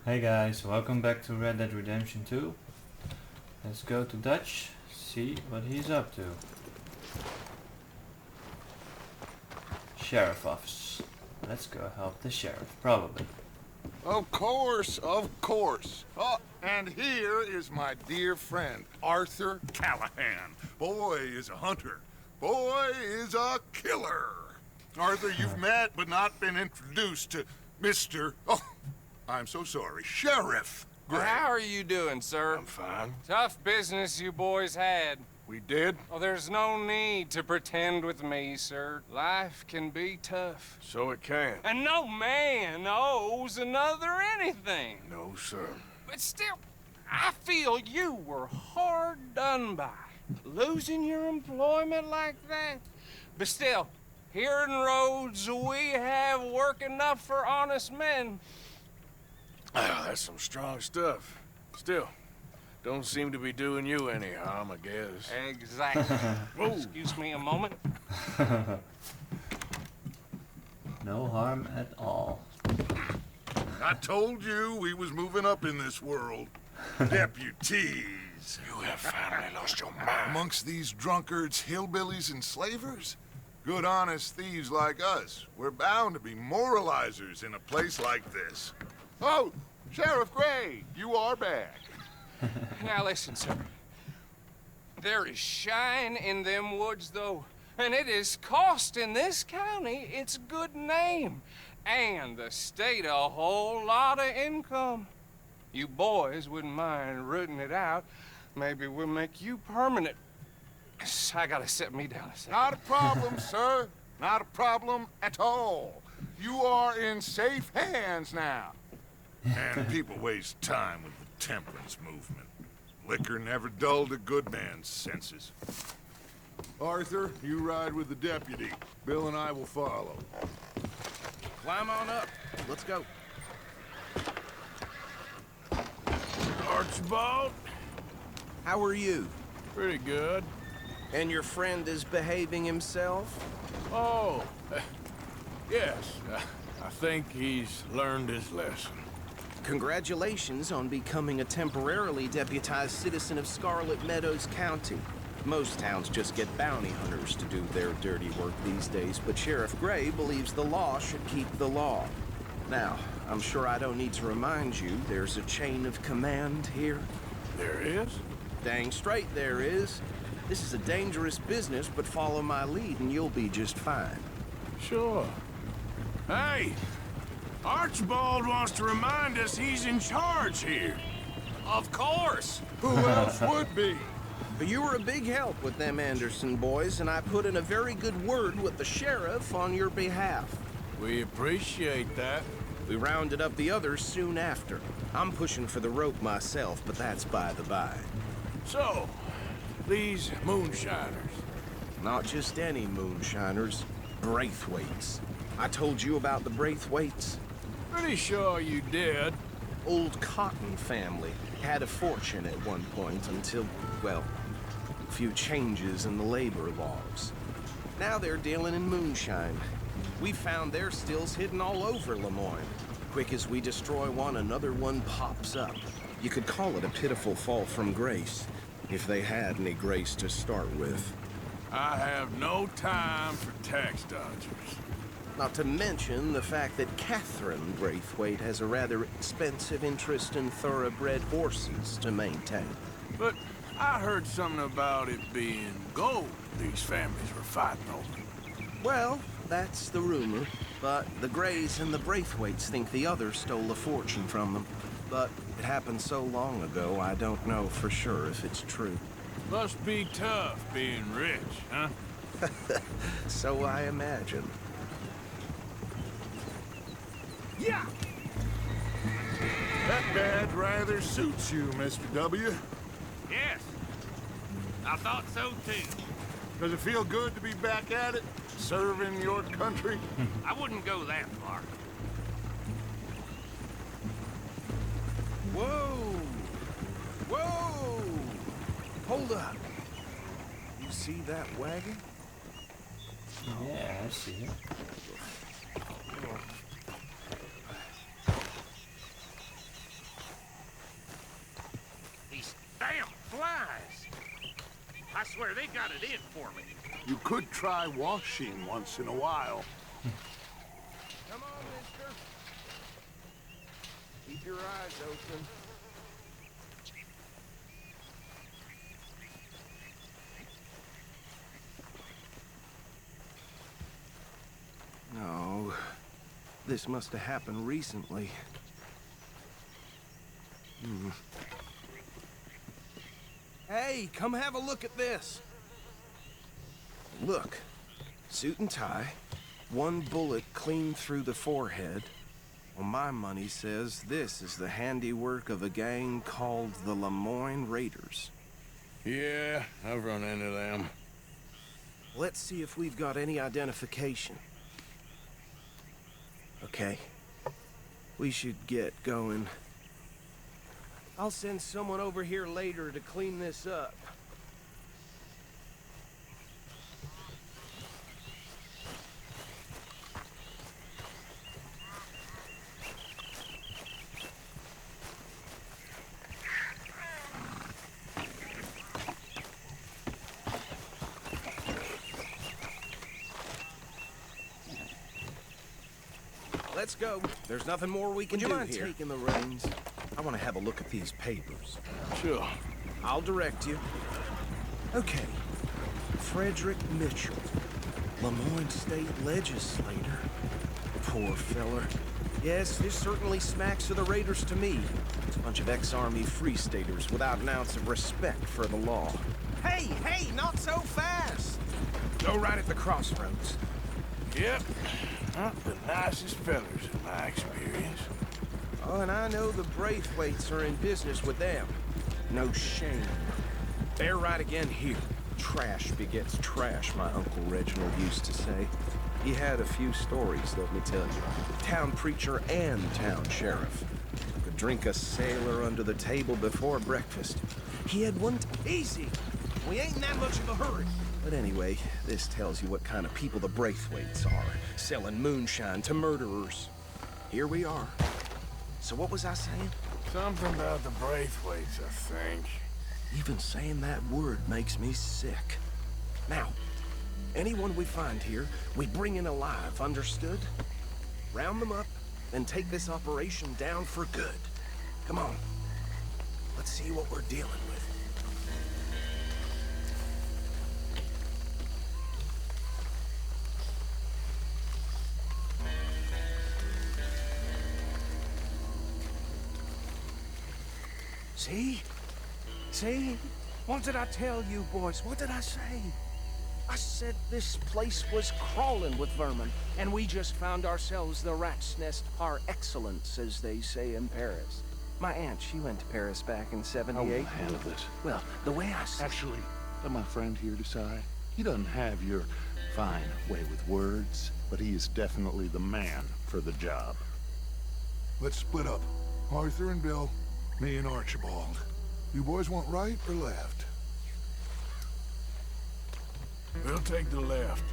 Hey guys, welcome back to Red Dead Redemption 2. Let's go to Dutch, see what he's up to. Sheriff office. Let's go help the sheriff, probably. Of course, of course. Oh, and here is my dear friend, Arthur Callahan. Boy is a hunter. Boy is a killer. Arthur, you've met but not been introduced to Mr. Oh, I'm so sorry, Sheriff Gray. Well, how are you doing, sir? I'm fine. Tough business you boys had. We did? Oh, there's no need to pretend with me, sir. Life can be tough. So it can. And no man owes another anything. No, sir. But still, I feel you were hard done by. Losing your employment like that. But still, here in Rhodes, we have work enough for honest men. Oh, that's some strong stuff. Still, don't seem to be doing you any harm, I guess. Exactly. Whoa. Excuse me a moment. No harm at all. I told you we was moving up in this world. Deputies. You have finally lost your mind. Amongst these drunkards, hillbillies, and slavers? Good, honest thieves like us. We're bound to be moralizers in a place like this. Oh, Sheriff Gray, you are back. Now listen, sir. There is shine in them woods, though, and it is costing this county its good name, and the state a whole lot of income. You boys wouldn't mind rooting it out. Maybe we'll make you permanent. I gotta set me down a second. Not a problem, sir. Not a problem at all. You are in safe hands now. And people waste time with the temperance movement. Liquor never dulled a good man's senses. Arthur, you ride with the deputy. Bill and I will follow. Climb on up. Let's go. Archibald? How are you? Pretty good. And your friend is behaving himself? Oh, yes. I think he's learned his lesson. Congratulations on becoming a temporarily deputized citizen of Scarlet Meadows County. Most towns just get bounty hunters to do their dirty work these days, but Sheriff Gray believes the law should keep the law. Now, I'm sure I don't need to remind you there's a chain of command here. There is? Dang straight there is. This is a dangerous business, but follow my lead and you'll be just fine. Sure. Hey! Archibald wants to remind us he's in charge here. Of course. Who else would be? But you were a big help with them Anderson boys, and I put in a very good word with the sheriff on your behalf. We appreciate that. We rounded up the others soon after. I'm pushing for the rope myself, but that's by the by. So, these moonshiners. Not just any moonshiners, Braithwaites. I told you about the Braithwaites. Pretty sure you did. Old Cotton family had a fortune at one point until, well, a few changes in the labor laws. Now they're dealing in moonshine. We found their stills hidden all over Lemoyne. Quick as we destroy one, another one pops up. You could call it a pitiful fall from grace, if they had any grace to start with. I have no time for tax dodgers. Not to mention the fact that Catherine Braithwaite has a rather expensive interest in thoroughbred horses to maintain. But I heard something about it being gold these families were fighting over. Well, that's the rumor, but the Grays and the Braithwaites think the others stole a fortune from them. But it happened so long ago, I don't know for sure if it's true. Must be tough being rich, huh? So I imagine. Yeah! That badge rather suits you, Mr. W. Yes, I thought so too. Does it feel good to be back at it, serving your country? I wouldn't go that far. Whoa! Whoa! Hold up. You see that wagon? Yeah, I see it. I swear they got it in for me. You could try washing once in a while. Come on, mister. Keep your eyes open. No. This must have happened recently. Hey, come have a look at this. Look. Suit and tie. One bullet clean through the forehead. Well, my money says this is the handiwork of a gang called the Lemoyne Raiders. Yeah, I've run into them. Let's see if we've got any identification. Okay. We should get going. I'll send someone over here later to clean this up. Let's go. There's nothing more we can do here. Would you mind taking the reins? I want to have a look at these papers. Sure. I'll direct you. Okay. Frederick Mitchell, Lemoyne State Legislator. Poor feller. Yes, this certainly smacks of the Raiders to me. It's a bunch of ex-Army Free Staters without an ounce of respect for the law. Hey, hey, not so fast! Go right at the crossroads. Yep. Not the nicest fellers in my experience. Oh, and I know the Braithwaites are in business with them. No shame. They're right again here. Trash begets trash, my Uncle Reginald used to say. He had a few stories, let me tell you. Town preacher and town sheriff. Could drink a sailor under the table before breakfast. He had one easy. We ain't in that much of a hurry. But anyway, this tells you what kind of people the Braithwaites are. Selling moonshine to murderers. Here we are. So what was I saying? Something about the Braithwaites, I think. Even saying that word makes me sick. Now, anyone we find here, we bring in alive, understood? Round them up, then take this operation down for good. Come on. Let's see what we're dealing with. See? See? What did I tell you, boys? What did I say? I said this place was crawling with vermin, and we just found ourselves the rat's nest par excellence, as they say in Paris. My aunt, she went to Paris back in '78. I will handle this. Well, the way I see Actually, let my friend here decide. He doesn't have your fine way with words, but he is definitely the man for the job. Let's split up. Arthur and Bill, me and Archibald. You boys want right or left? We'll take the left.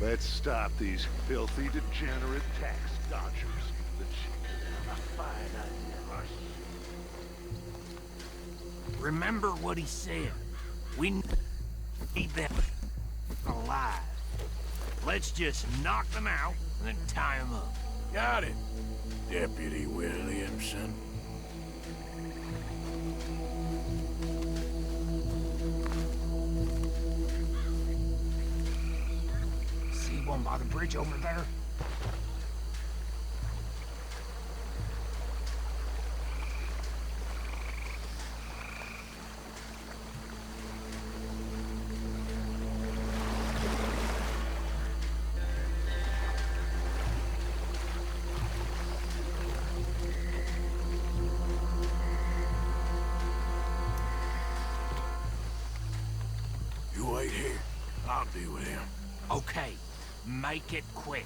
Let's stop these filthy, degenerate tax dodgers. A fine idea. Remember what he said. We need them alive. Let's just knock them out and then tie them up. Got it, Deputy Williamson. See one by the bridge over there? You wait here. I'll deal with him. Okay, make it quick.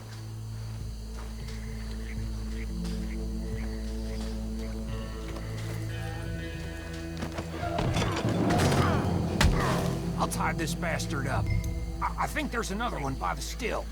I'll tie this bastard up. I think there's another one by the still.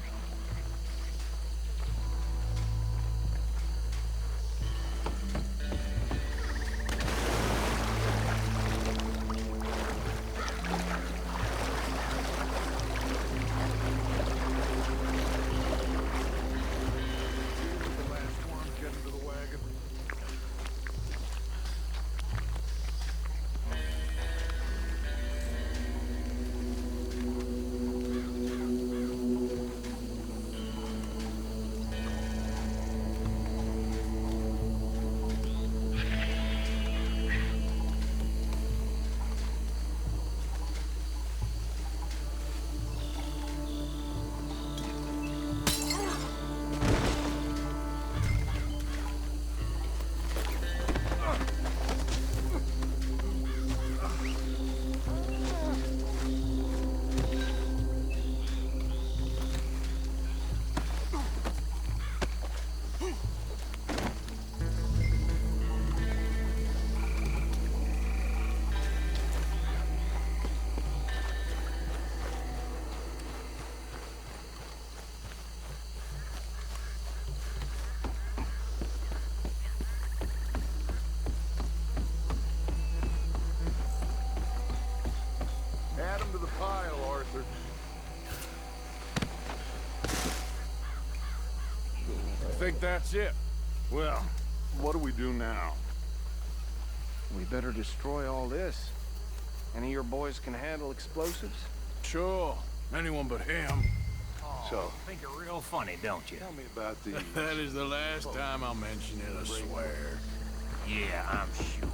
that's it. Well, what do we do now? We better destroy all this. Any of your boys can handle explosives? Sure. Anyone but him. So, Think you're real funny, don't you? tell me about these. That is the last time I'll mention it, I swear. Yeah, I'm sure.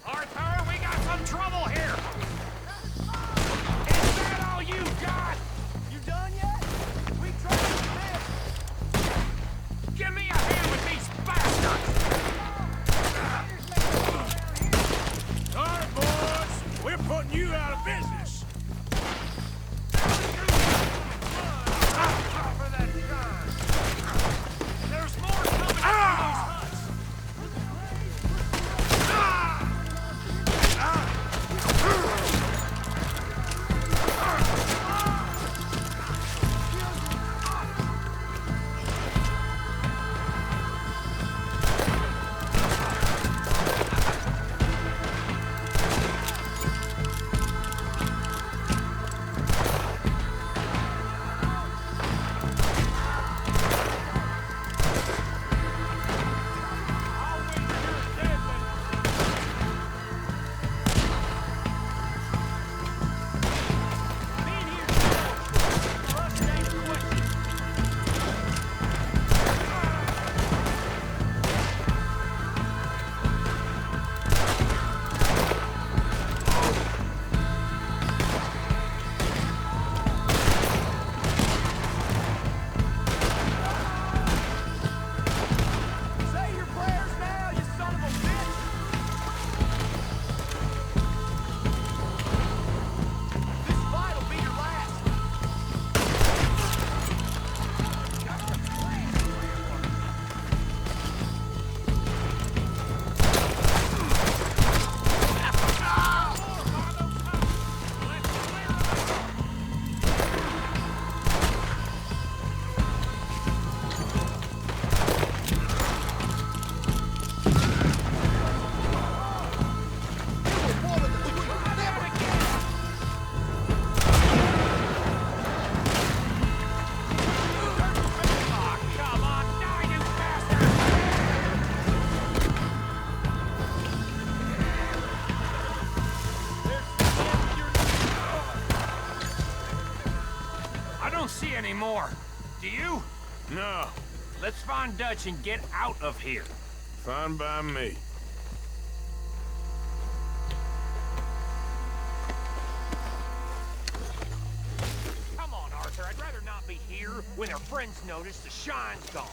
Arthur, we got some trouble here! Is that all you got? You done yet? We tried to Give me a hand with these bastards! All right, boys. We're putting you out of business. There's more coming from those huts! say your prayers now, you son of a bitch! This fight'll be your last. Come on, die, you bastard! I don't see any more. Do you? No. Let's find Dutch and get out of here. Fine by me. Come on, Arthur. I'd rather not be here when their friends notice the shine's gone.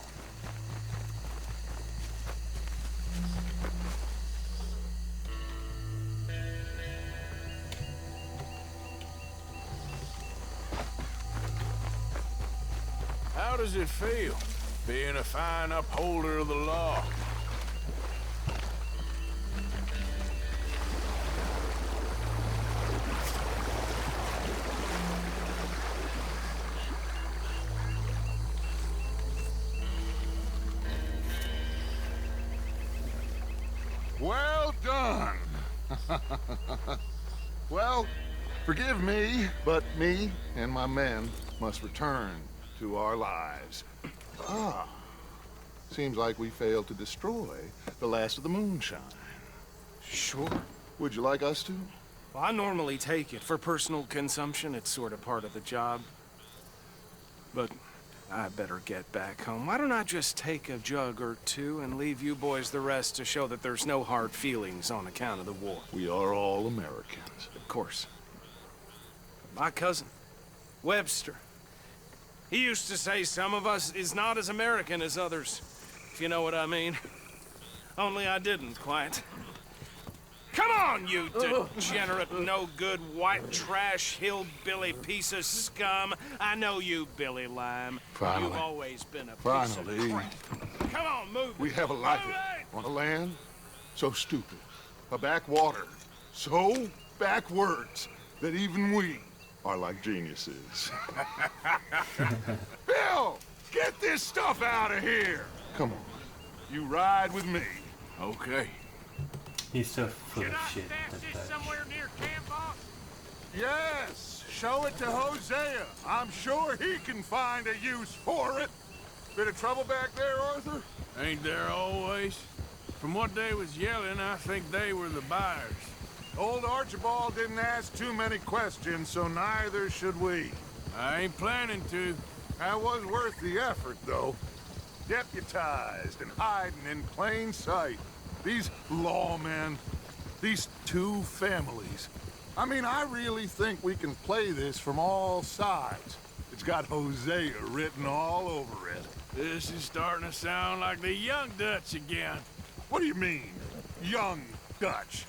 How does it feel, being a fine upholder of the law? Well done. Well, forgive me, but me and my men must return to our lives. Ah, seems like we failed to destroy the last of the moonshine. Sure. Would you like us to? Well, I normally take it for personal consumption. It's sort of part of the job. But I better get back home. Why don't I just take a jug or two and leave you boys the rest to show that there's no hard feelings on account of the war? We are all Americans. Of course. My cousin, Webster. He used to say some of us is not as American as others, if you know what I mean. Only I didn't quite. Come on, you degenerate, no-good, white trash, hillbilly piece of scum. I know you, Billy Lime. Finally. You've always been a piece Finally. of crap. Come on, move. We have a life on a land so stupid, a backwater so backwards that even we are like geniuses. Bill, get this stuff out of here. Come on, you ride with me. Okay. He's so full of shit. That Dutch. somewhere near camp, boss? Yes, show it to Hosea. I'm sure he can find a use for it. Bit of trouble back there, Arthur? Ain't there always? From what they was yelling, I think they were the buyers. Old Archibald didn't ask too many questions, so neither should we. I ain't planning to. That was worth the effort, though. Deputized and hiding in plain sight. These lawmen, these two families. I mean, I really think we can play this from all sides. It's got Hosea written all over it. This is starting to sound like the young Dutch again. What do you mean, young Dutch?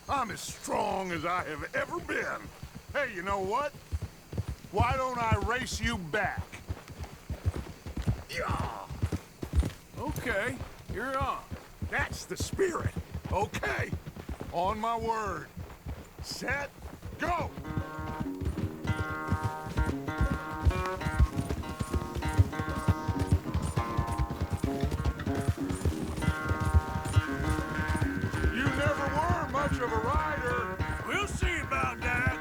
I'm as strong as I have ever been. Hey, you know what? Why don't I race you back? Yeah. Okay, you're on. That's the spirit. Okay. On my word. Set, go! You never were much of a rider. We'll see about that.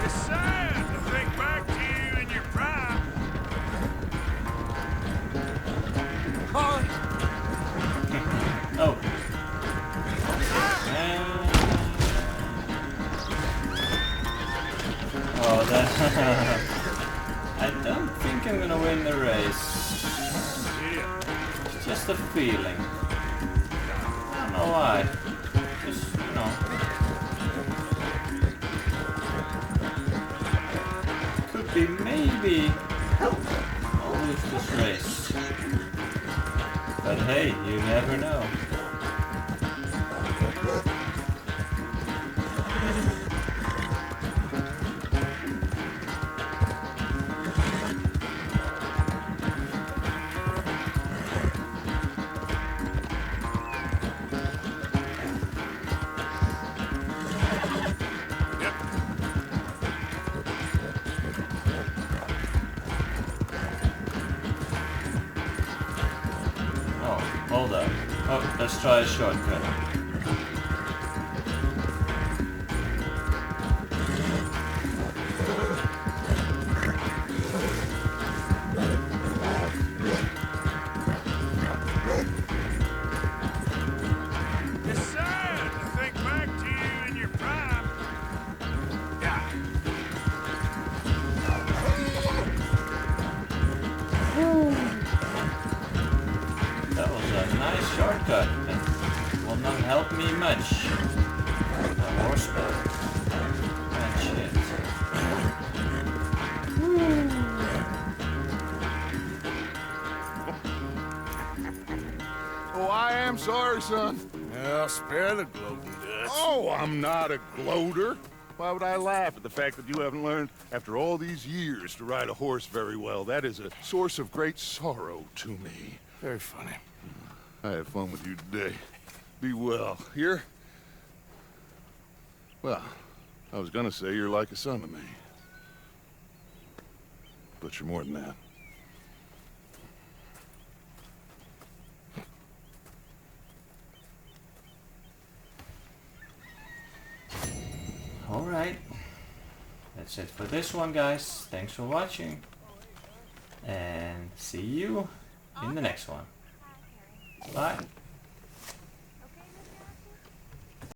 It's sad to think back to you in your prime. Oh. Oh, that. I don't think I'm gonna win the race. It's just a feeling. I don't know why. Just, you know. Could be maybe I'll lose this race. But hey, you never know. Hold up. Oh, let's try a shortcut. It's sad to think back to you in your prime. Yeah. That was a nice shortcut, but will not help me much. The horseback. Bad shit. Oh, I am sorry, son. Well, spare the gloating, Dutch. Oh, I'm not a gloater. Why would I laugh at the fact that you haven't learned, after all these years, to ride a horse very well? That is a source of great sorrow to me. Very funny. I had fun with you today. Be well. Here? Well, I was gonna say you're like a son to me. But you're more than that. Alright. That's it for this one, guys. Thanks for watching. And see you in the next one. Bye.